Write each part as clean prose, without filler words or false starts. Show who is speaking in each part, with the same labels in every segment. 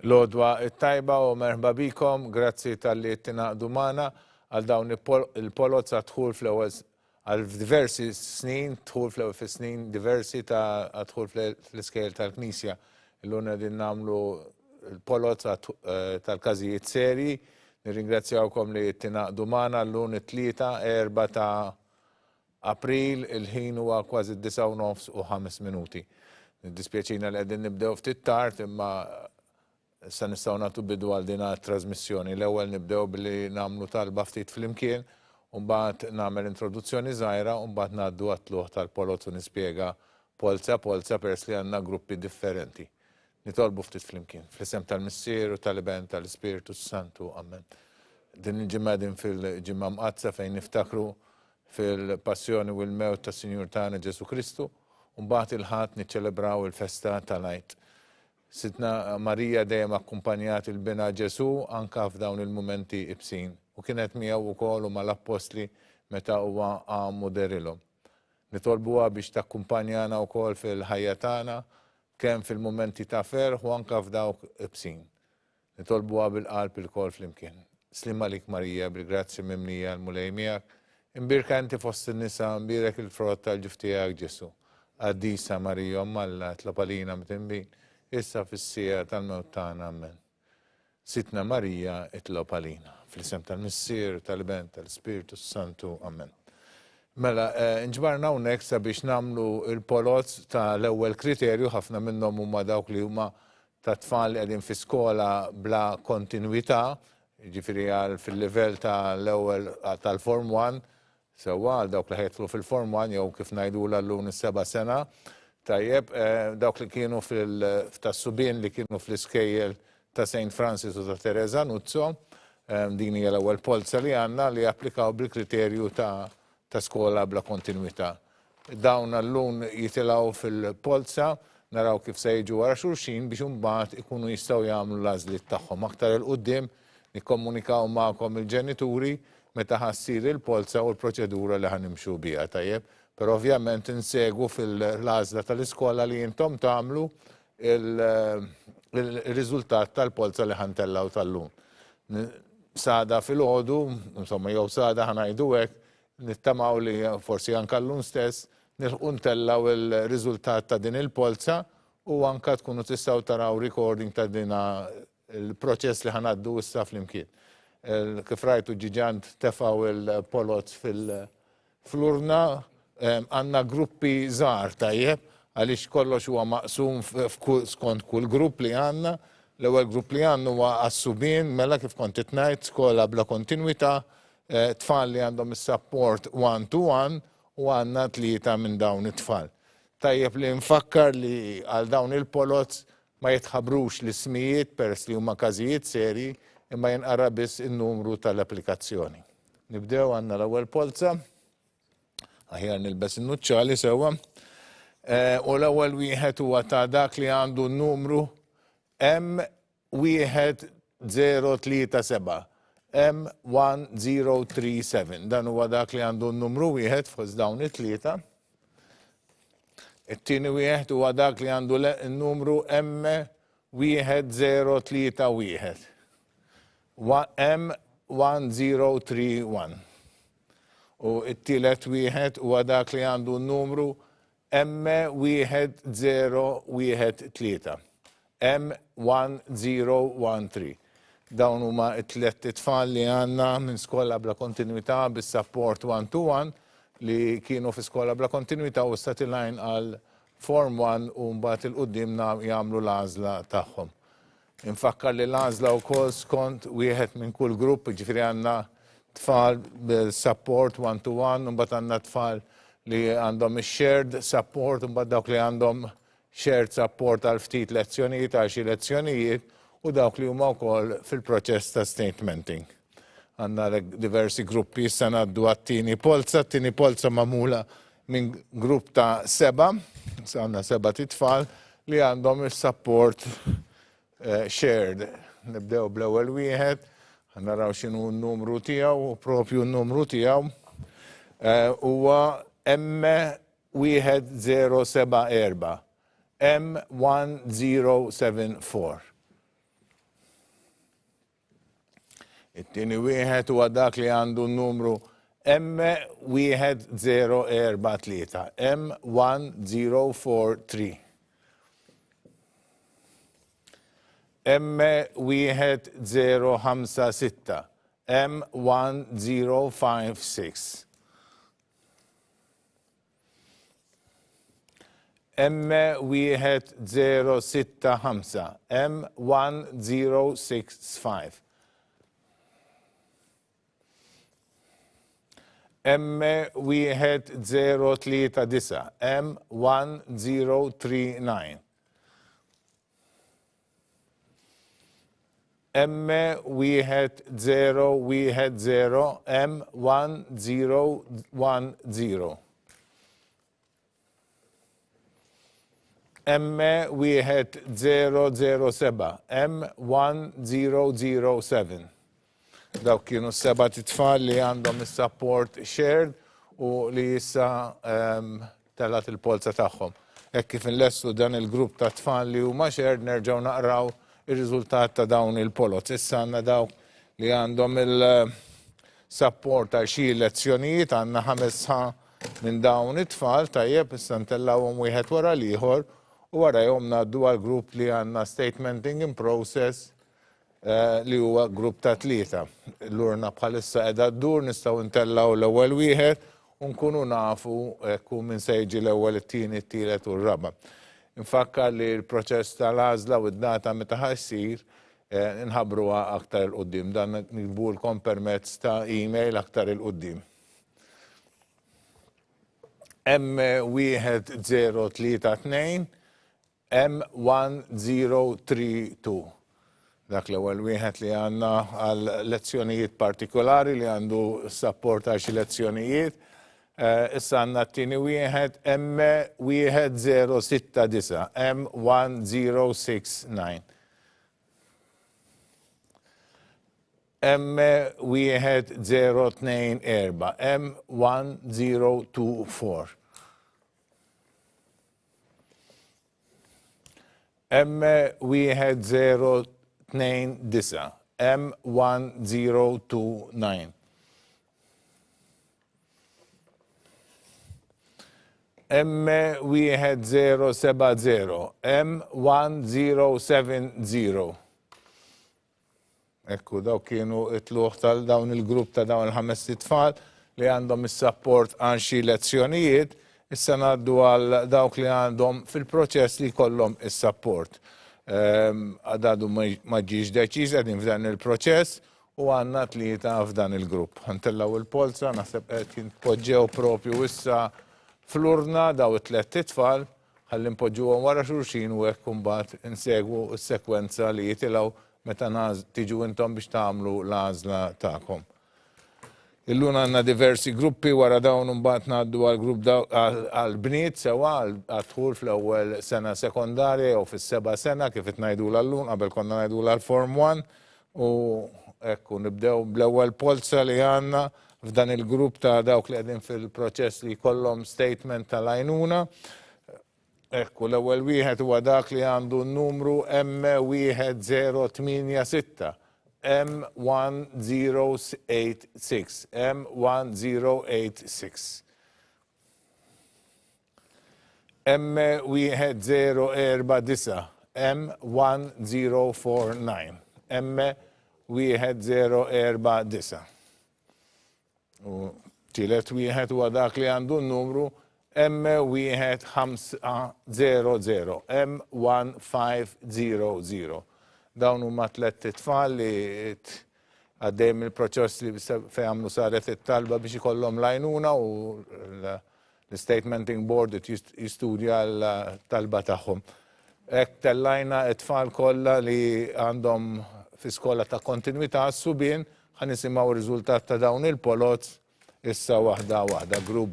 Speaker 1: L-odwa tajba u merħba bikom, grazzi tal-li tinaqdu magħna għal dawn il-polot sa dħul fl-ewwel għal diversi snin, dħul fl-ewwel snin diversi ta' dħul fl-Iskejjel tal-Knisja. Illum qegħdin nagħmlu il-polot tal-Każijiet Serji. Nirringrazzjawkom li tinaqdu magħna llum it-tlieta 4 ta' April, il-ħin huwa kważi 9:09 u 5 minuti. Dispjaċina li qegħdin nibdew ftit tard imma issa nistgħu nagħtu bidu għal din it-trasmissjoni. L-ewwel nibdew billi nagħmlu talba ftit flimkien u mbagħad nagħmel introduzzjoni żgħira u mbagħad ngħaddu għat-tluħ tal-polot u nispjega Polza peress li għandna gruppi differenti. Nitolbu ftit flimkien. Fl-isem tal-Missieru, tal-Iben, tal-Ispiritu Santu. Amen. Din il-ġimgħa din fil-ġimgħa mqazza fejn niftakru fil-passjoni u l-mewt tas-Sinjur tagħna Ġesu Kristu u mbagħad il-ħadd niċċelebraw il-festa tal-Għid. Sidna Marija dejjem akkumpanjat il-bina Ġesu anka f'dawn il-mumenti ibsin u kienet miegħu wkoll u mal-Apostli meta huwa għamu derilhom. Nitolbuha biex takkumpanjana wkoll fil-ħajja tagħna kemm fil-mumenti ta' ferħ u anka f'dawk ibsin. Nitolbuha bil-qalb ilkoll flimkien. Slim għalik Marija bil-grazzi mimlija l-mulej miegħek. Imbirka inti fost in-nisa imbirek il-frott tal-ġuf tiegħek Ġesu. Qaddisa Marija Omm Alla tlob għalina mitinbin. Issa fis-sija tal-mewt tagħna amen. Sitna Marija itlob għalina. Fl-isem tal-Missier, tal-Iben, tal-Ispiritu Santu, amen. Mela, nġbarna hawnhekk sabiex nagħmlu il-polot tal-ewwel kriterju, ħafna minnhom huma dawk li huma ta' tfal li qegħdin fi skola bla kontinwità, jiġifieri fil-livell tal-ewwel tal-Form 1, sewwa għal dawk li ħejtlu fil-Form 1 jew kif ngħidula llum is-7 sena. Tajjeb, dawk li kienu tas-subien li kienu fl-Iskejjel ta' St. Francis u ta' Teresa Nuzzo, din hija l-ewwel polza li għandna li applikaw bil-kriterju ta' skola bla kontinwità. Dawn llum jitilgħu fil-polza, naraw kif se jiġu wara xulxin biex imbagħad ikunu jistgħu jagħmlu l-għażliet tagħhom. Aktar il-quddiem nikkomunikaw magħkom il-ġenituri meta ħassir il-polza u l-proċedura li ħanimxu biha tajjeb. Però ovvjament insegwu fil-għażla tal-iskola li intom tagħmlu il-riżultat tal-polza li ħantellgħu tal-lum. Sada fil-ħodu, insomma jew sada ħanajdu hekk, nittamaw li forsi anke llum stess nilħqu ntellgħu il-riżultat ta' din il-polza u anke tkunu tistgħu taraw recording ta' din il-proċess li ħanaddu issa flimkien. Kif rajtu ġiġant tefgħu il-polot fl-urna għandna gruppi żgħar tajjeb għaliex kollox huwa maqsum skont kull grupp li għandna. L-ewwel grupp li għandna huwa għas-subien mela kif kont qed ngħid skola bla kontinwità, tfal li għandhom is-support 1-to-1 u għandna 3 minn dawn it-tfal. Tajjeb li nfakkar li għal dawn il-polots ma jitħabrux l-ismijiet peress li huma każijiet serji imma jinqara biss in-numru tal-applikazzjoni. Nibdew għandna l-ewwel polza. Aħjar nilbes in-nuċċali sewwa. U l-ewwel wieħed huwa ta' dak li għandu n-numru M1037. M1037. Dan huwa dak li għandu n-numru wieħed fost dawn it-tlieta. It-tieni wieħed huwa dak li għandu n-numru M1031. M1031. U it-tielet wieħed huwa dak li għandu n-numru M1013. M1013. Dawn huma t-tliet tfal li għandna minn skola bla kontinwità bis-support 1-to-1 li kienu fi skola bla kontinwità u issa tilgħin għal Form 1 u mbagħad il-quddiem jagħmlu l-għażla tagħhom. Infakkar li l-għażla wkoll skont wieħed minn kull grupp, jiġifieri għandna tfal bil-support 1-to-1, u mbagħad għandna tfal li għandhom shared support, u mbagħad dawk li għandhom shared support għal ftit lezzjonijiet għal xi lezzjonijiet u dawk li huma wkoll fil-proċess ta' statementing. Għandna diversi gruppi issa ngħaddu għat-tieni polza. T-tieni polza magħmula minn grupp ta' 7, għandna 7 titfal li għandhom is-support shared. Nibdew bl-ewwel wieħed. Naraw x'inhu n-numru tiegħu u propju n-numru tiegħu huwa M1074. M1074. It-tieni wieħed huwa dak li għandu n-numru M1043, M1043. M1056, M1056. M1065, M1065. M1039, M1039. M1010, M1010. M1007, M1007. Dawk kienu s-seba' tfal li għandhom is-support shared u li issa telat il-polza tagħhom. Hekk kif inlessu dan il-grupp ta' tfal li huma shared nerġgħu naqraw ir-riżultat ta' dawn il-polots. Issa għandna dawk li għandhom il-support ta' xi lezzjonijiet, għandna 5 minn dawn it-tfal tajjeb issa ntellawhom wieħed wara l-ieħor u wara jom ngħaddu għal grupp li għandna statementing in process li huwa grupp ta' 3. L-urna bħalissa qiegħda ddur nistgħu ntellaw l-ewwel wieħed u nkunu nafu hekk min se jiġi l-ewwel, it-tieni, it-tielet u r-raba'. Infakkar li l-proċess tal-għażla u d-data meta ħassir inħabbruha aktar il-qudiem. Dan nilbulkom permezz ta' email aktar il-qudiem. M1032, M1032. Dak l-ewwel wieħed li għandna għal lezzjonijiet partikolari li għandu support għal xi lezzjonijiet. Issa għandna t-tieni wieħed M1069, M1069. M1024, M1024. M1029, M1029. M1070, M1070. Ekku, daw kienu it-tluħ tal-dawn il-grupp ta' dawn il-5 tfal li għandhom is-support għal xi lezzjonijiet, issa ngħaddu għal dawk li għandhom fil-proċess li jkollhom is-support. Għadadu ma ġiex deċiż qegħdin f'dan il-proċess u għandna 3 f'dan il-grupp. Ħantellaw il-polza, naħseb qed jinpoġġew propju issa fl-urna daw it-3 tfal, ħalli npoġġuhom wara xulxin u hekk imbagħad insegwu s-sekwenza li jitilgħu meta tiġu intom biex tagħmlu l-għażla tagħkom. Illum għandna diversi gruppi wara dawn imbagħad ngħaddu għall-grupp għall-bniet sewwa għad-dħul fl-ewwel sena sekondarja jew fis-7 sena kif qed ngħidula llum qabel konna ngħidula l-Form 1 u hekk nibdew bl-ewwel polza li għandna f'dan il-grupp ta' dawk li qegħdin fil-proċess li jkollhom statement tal-għajnuna. Ekku, l-ewwel wieħed huwa dak li għandu n-numru M1086, M1086, M1086. M1049, M1049, M1049. U tielet wieħed huwa dak li għandu n-numru M1500, M1500. Dawn huma 3 tfal li għaddejjem il-proċess li fejn għamlu saret it-talba biex ikollhom l-għajnuna u l-statementing board jistudja l-talba tagħhom. Hekk tellajna t-tfal kollha li għandhom fi skola ta' kontinwità għas-subien ħanisimgħu r-riżultat ta' dawn il-polots issa waħda, group.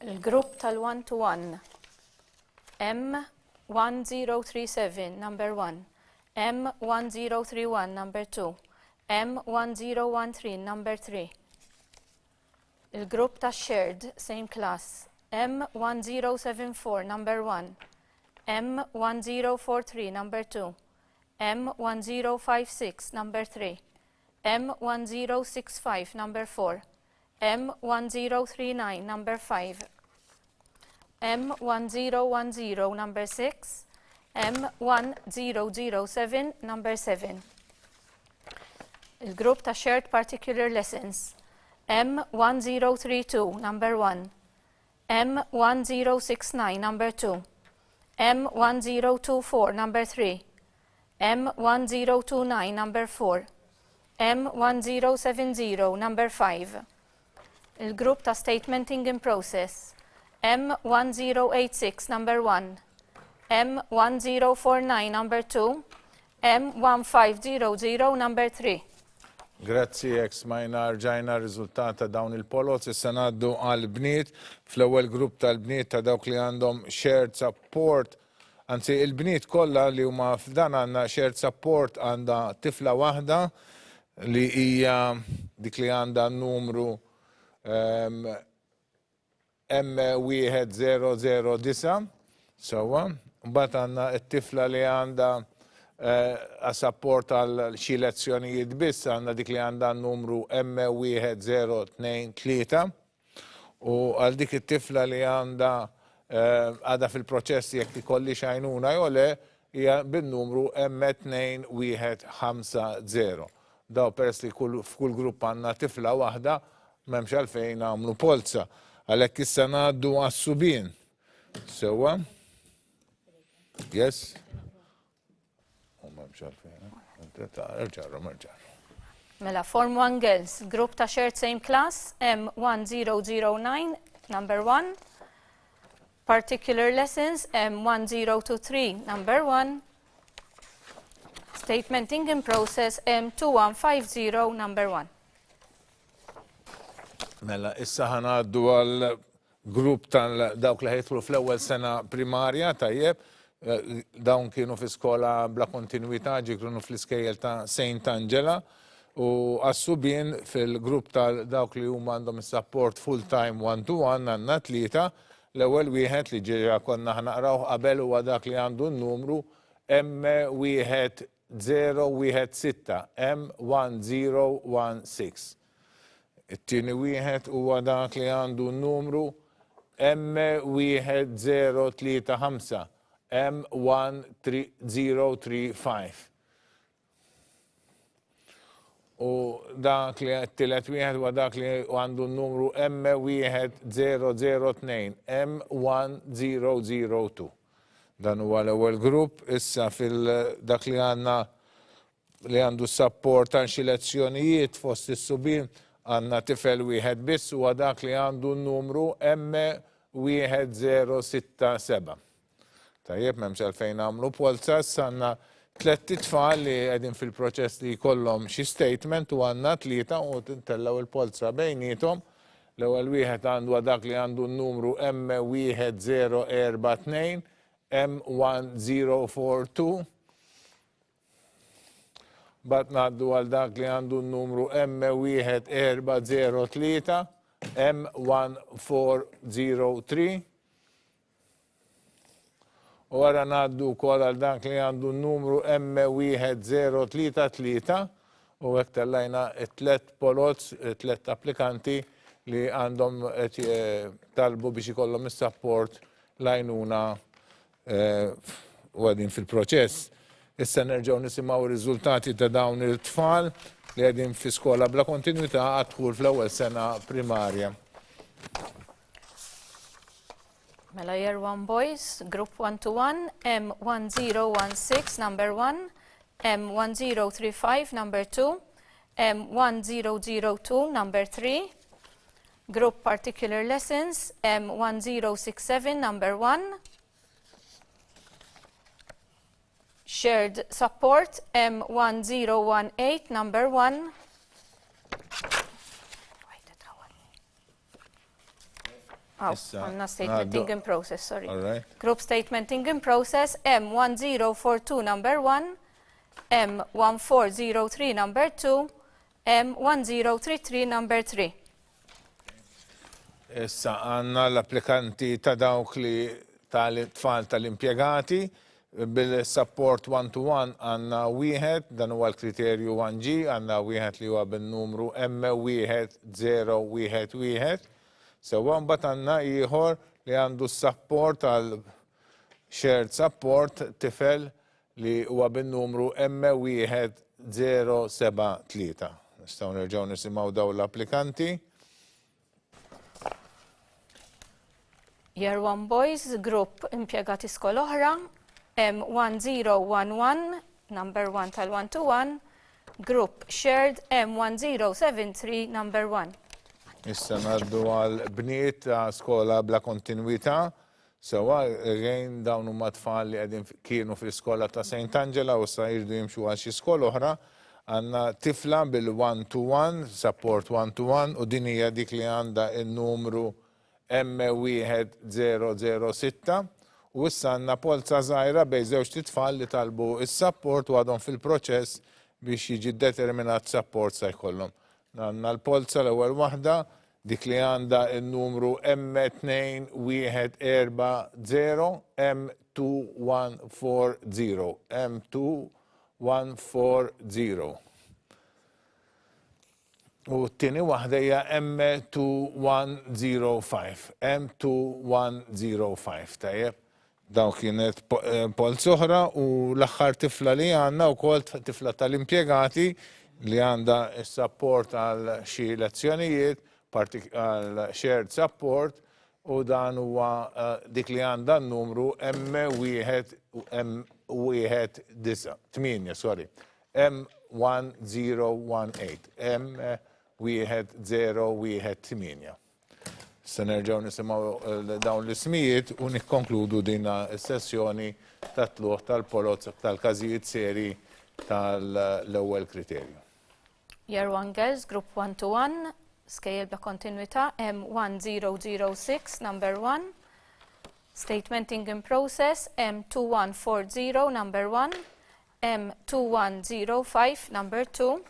Speaker 2: Il-grupp tal-1-to-1, M1037, number 1, M1031, number 2, M1013, number 3. Il-grupp tax-shared, same class, M1074, number 1, M1043, number 2, M1056, number 3. M1065, number 4. M1039, number 5. M1010, number 6. M1007, number 7. Il-grupp ta' shared particular lessons. M1032, number 1. M1069, number 2. M1024, number 3. M1029, number 4. M1070, number 5. Il-grupp ta' statementing in process. M1086, number 1. M1049, number 2. M1500, number 3.
Speaker 1: Grazzi, jek smajna rġajna riżultat ta' dawn il-polots, issa ngħaddu għal-bniet, fl-ewwel grupp tal-bniet ta' dawk li għandhom shared support, anzi il-bniet kollha li huma f'dan għandna shared support għandha tifla waħda li hija dik li għandha numru M1009, sewwa, mbagħad għandna t-tifla li għandha support għal xi lezzjonijiet biss għandna dik li għandha numru M1023 u għal dik it-tifla li għandha fil-proċess jekk ikolli xajnuna jew le hija bin-numru M2150. Daw peress li f'kull grupp għandna tifla waħda m'hemmx għalfejn nagħmlu polza. Għalhekk issa ngħaddu għas-subien. Sewwa? Yes?
Speaker 2: Mela, Form 1 girls, group ta' shared same class, M1009, number 1. Particular lessons, M1023, number 1. Statementing in process, M2150, number 1.
Speaker 1: Mela, issa ħanaddu għal grupp tal-dawk li ħejtlu fl-ewwel sena primarja, tajjeb, dawn kienu fi skola bla kontinuità, ġikru fl-Iskejjel ta' St. Angela u għassubien fil-grupp tal-dawk li huma għandhom support full-time one-to-one għandna tlieta, l-ewwel wieħed li ġejja konna ħnaqraw qabel huwa dak li għandu n-numru M1016, M1016. It-tieni wieħed huwa dak li għandu n-numru M1035. M1035. U dak li t-tielet wieħed huwa dak li għandu n-numru M1002, M1002. Dan huwa l-ewwel grupp, issa fil-dak li għandna li għandu support għal xi lezzjonijiet fost is-subien għandna tifel wieħed biss huwa dak li għandu n-numru M1067. Tajjeb, m'hemmx għalfejn nagħmlu polza, għandna tliet tfal li qegħdin fil-proċess li jkollhom xi statement u għandna tlieta u tintellaw il-polza bejniethom. L-ewwel wieħed għandu dak li għandu n-numru M1042, M1042. Bad ngħaddu għal dak li għandu n-numru M1403, M1403. U għara ngħaddu wkoll għal dak li għandu n-numru M1033 u hekk tellajna t-tlet polots, tlet applikanti li għandhom talbu biex ikollhom is-support l-għajnuna u għadin fil-proċess. Issa nerġgħu nisimgħu r-riżultati ta' dawn it-tfal li għedin fi skola bla kontinuità għadħul fl-ewwel sena primarja.
Speaker 2: Mela, year 1 boys, group 1-to-1, M1016, number 1, M1035, number 2, M1002, number 3. Group particular lessons, M1067, number 1. Shared support, M1018, number 1. Għanna statementing in process, sorry. Group statementing in process, M1042, number 1, M1403, number 2, M1033, number 3.
Speaker 1: Issa għanna l-applikanti ta' dawk li tal-tfal tal-impjegati bil-support one-to-one għanna wieħed, dan huwa l-kriterju 1G, għanna wieħed li huwa bin-numru M1011. Sewa mbagħad għandna ieħor li għandu support għal shared support tifel li huwa bin-numru M1073. Nistgħu nerġgħu nisimgħu dawn l-applikanti.
Speaker 2: Year 1 Boys, grupp impjegati skola oħra, M1011, number 1 tal-1-to-1, grupp shared M1073, number 1.
Speaker 1: Issa ngħaddu għal bniet ta' skola bla kontinwità, sewa again dawn huma tfal li qegħdin kienu fl-iskola ta' St. Angela u sa jirdu jimxu għal xi skola oħra, għandna tifla bil-1-to-1, support 1-to-1 u din hija dik li għandha n-numru M1006 u issa għandna polza żgħira bejn żewġ titfal li talbu is-support u għadhom fil-proċess biex jiġi determinat support se jkollhom. Għandna l-polza l-ewwel waħda dik li għandha n-numru M2140 M2140. U t-tieni waħda hija M2105 tajjeb. Daw kienet polza oħra u l-aħħar tifla li għandna wkoll tifla tal-impjegati li għandha s-support għal xi lezzjonijiet, għal shared support u dan huwa dik li għandha n-numru M1018. M1018. Se nerġgħu nisimgħu dawn l-ismijiet u nikkonkludu din is-sessjoni tat-tluq tal-Polza tal-Każijiet Serji tal-ewwel kriterju.
Speaker 2: Year 1 Girls, Group 1-to-1, Iskejjel bla kontinwità, M1006, number 1. Statementing in process, M2140, number 1. M2105, number 2.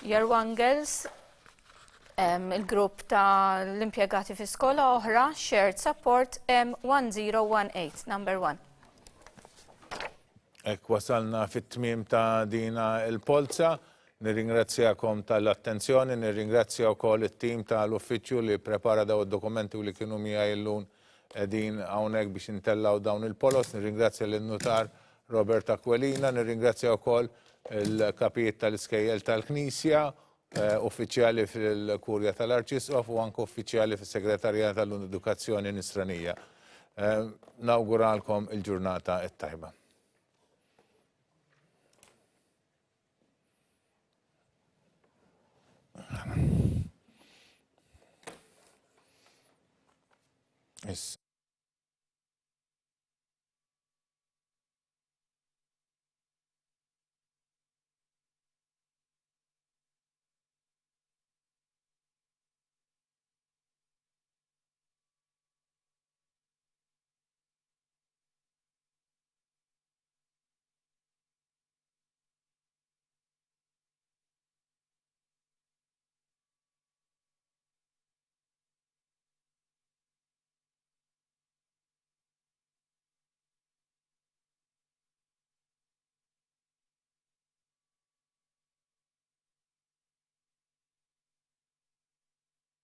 Speaker 2: Year 1 Girls, il-grupp ta' l-impjegati fi skola oħra, shared support, M1018, number 1.
Speaker 1: Wasalna fit-tmiem ta' dina il-polza. Nirringrazzjakom tal-attenzjoni, nirringrazzja wkoll it-tim tal-uffiċċju li prepara daw id-dokumenti u li kienu miegħi llum qegħdin hawnhekk biex intellaw dawn il-polos. Nirringrazzja lin-notar Robert Aquilina, nirringrazzja wkoll il-kapijiet tal-Iskejjel tal-Knisja, uffiċjali fil-Kurja tal-Arċisqof u anke uffiċjali fis-Segretarjat tal-Edukazzjoni Nisranija. Nawguralkom il-ġurnata t-tajba. Yes.